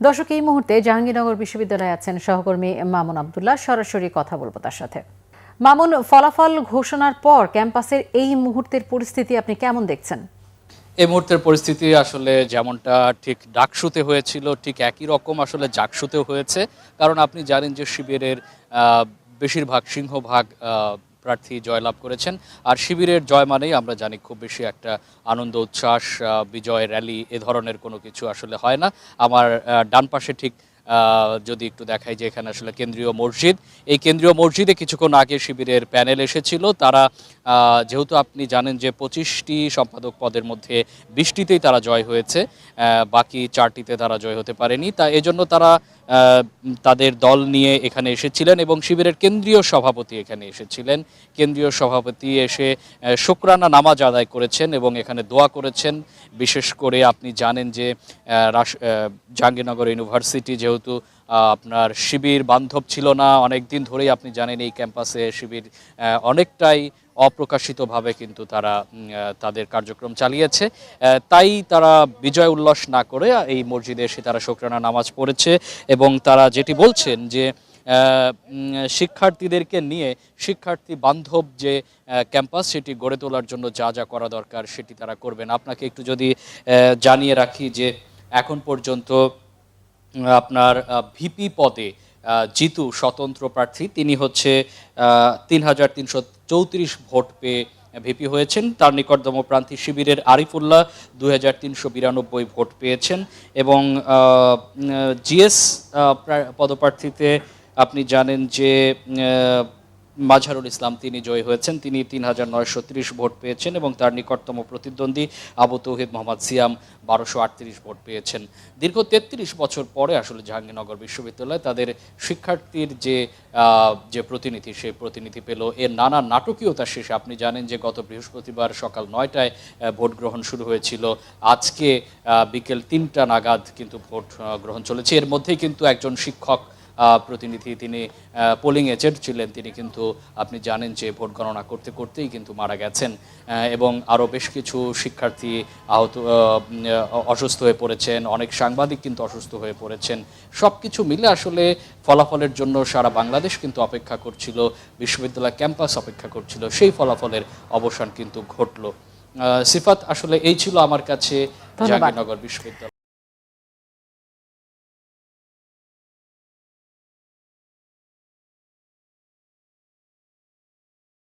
দর্শক, এই মুহূর্তে জাহাঙ্গীরনগর বিশ্ববিদ্যালয়ে আছেন সহকর্মী মামুন আবদুল্লাহ। সরাসরি কথা বলবো তার সাথে। মামুন, ফলাফল ঘোষণার পর ক্যাম্পাসের এই মুহূর্তের পরিস্থিতি আপনি কেমন দেখছেন? এই মুহূর্তের পরিস্থিতি আসলে যেমনটা ঠিক ডাকসুতে হয়েছিল ঠিক একই রকম আসলে জাকসুতেও হয়েছে। কারণ আপনি জানেন যে শিবিরের বেশিরভাগ সিংহভাগ প্রার্থী জয়লাভ করেছেন। আর শিবিরের জয় মানেই আমরা জানি খুব বেশি একটা আনন্দ উচ্ছ্বাস, বিজয় র্যালি এ ধরনের কোনো কিছু আসলে হয় না। আমার ডান পাশে ঠিক যদি একটু দেখাই যে এখানে আসলে কেন্দ্রীয় মসজিদ, এই কেন্দ্রীয় মসজিদে কিছুক্ষণ আগে শিবিরের প্যানেল এসেছিল। তারা যেহেতু আপনি জানেন যে 25টি সম্পাদক পদের মধ্যে 20টিতেই তারা জয় হয়েছে, বাকি 4টিতে তারা জয় হতে পারেনি। তা এজন্য তারা তাদের দল নিয়ে এখানে এসেছিলেন এবং শিবিরের কেন্দ্রীয় সভাপতি এখানে এসেছিলেন। কেন্দ্রীয় সভাপতি এসে শুকরানা নামাজ আদায় করেছেন এবং এখানে দোয়া করেছেন। বিশেষ করে আপনি জানেন যে জাহাঙ্গীরনগর ইউনিভার্সিটি যেহেতু আপনার শিবির বান্ধব ছিল না, অনেক দিন ধরেই আপনি জানেন এই ক্যাম্পাসে শিবির অনেকটাই অপ্রকাশিতভাবে কিন্তু তারা তাদের কার্যক্রম চালিয়েছে। তাই তারা বিজয় উল্লাস না করে এই মসজিদে এসে তারা শুকরানা নামাজ পড়েছে এবং তারা যেটি বলছেন যে শিক্ষার্থীদেরকে নিয়ে শিক্ষার্থী বান্ধব যে ক্যাম্পাস সেটি গড়ে তোলার জন্য যা যা করা দরকার সেটি তারা করবেন। আপনাকে একটু যদি জানিয়ে রাখি যে এখন পর্যন্ত আপনার ভিপি পদে জিতু স্বতন্ত্র প্রার্থী, তিনি হচ্ছে 3,334 ভোট পেয়ে ভিপি হয়েছেন। তার নিকটতম প্রার্থী শিবিরের আরিফুল্লাহ 2,392 ভোট পেয়েছেন এবং জিএস পদপ্রার্থীতে আপনি জানেন যে মাঝহারুল ইসলাম তিনি জয়ী হয়েছেন, তিনি 3,930 ভোট পেয়েছেন এবং তার নিকটতম প্রতিদ্বন্দ্বী আবু তৌহিদ মোহাম্মদ সিয়াম 1,238 ভোট পেয়েছেন। দীর্ঘ 33 বছর পরে আসলে জাহাঙ্গীরনগর বিশ্ববিদ্যালয় তাদের শিক্ষার্থীর যে প্রতিনিধি, সেই প্রতিনিধি পেল। এর নানা নাটকীয়তা শেষে আপনি জানেন যে গত বৃহস্পতিবার সকাল 9টায় ভোট গ্রহণ শুরু হয়েছিল। আজকে বিকেল 3টা নাগাদ কিন্তু ভোট গ্রহণ চলেছে। এর মধ্যেই কিন্তু একজন শিক্ষক প্রতিনিধি, তিনি পোলিং এজেন্ট ছিলেন, তিনি কিন্তু আপনি জানেন যে ভোট গণনা করতে করতেই কিন্তু মারা গেছেন এবং আরও বেশ কিছু শিক্ষার্থী অসুস্থ হয়ে পড়েছেন, অনেক সাংবাদিক কিন্তু অসুস্থ হয়ে পড়েছেন। সব কিছু মিলে আসলে ফলাফলের জন্য সারা বাংলাদেশ কিন্তু অপেক্ষা করছিল, বিশ্ববিদ্যালয় ক্যাম্পাস অপেক্ষা করছিল, সেই ফলাফলের অবসান কিন্তু ঘটল। সিফাত, আসলে এই ছিল আমার কাছে জাহাঙ্গীরনগর বিশ্ববিদ্যালয়।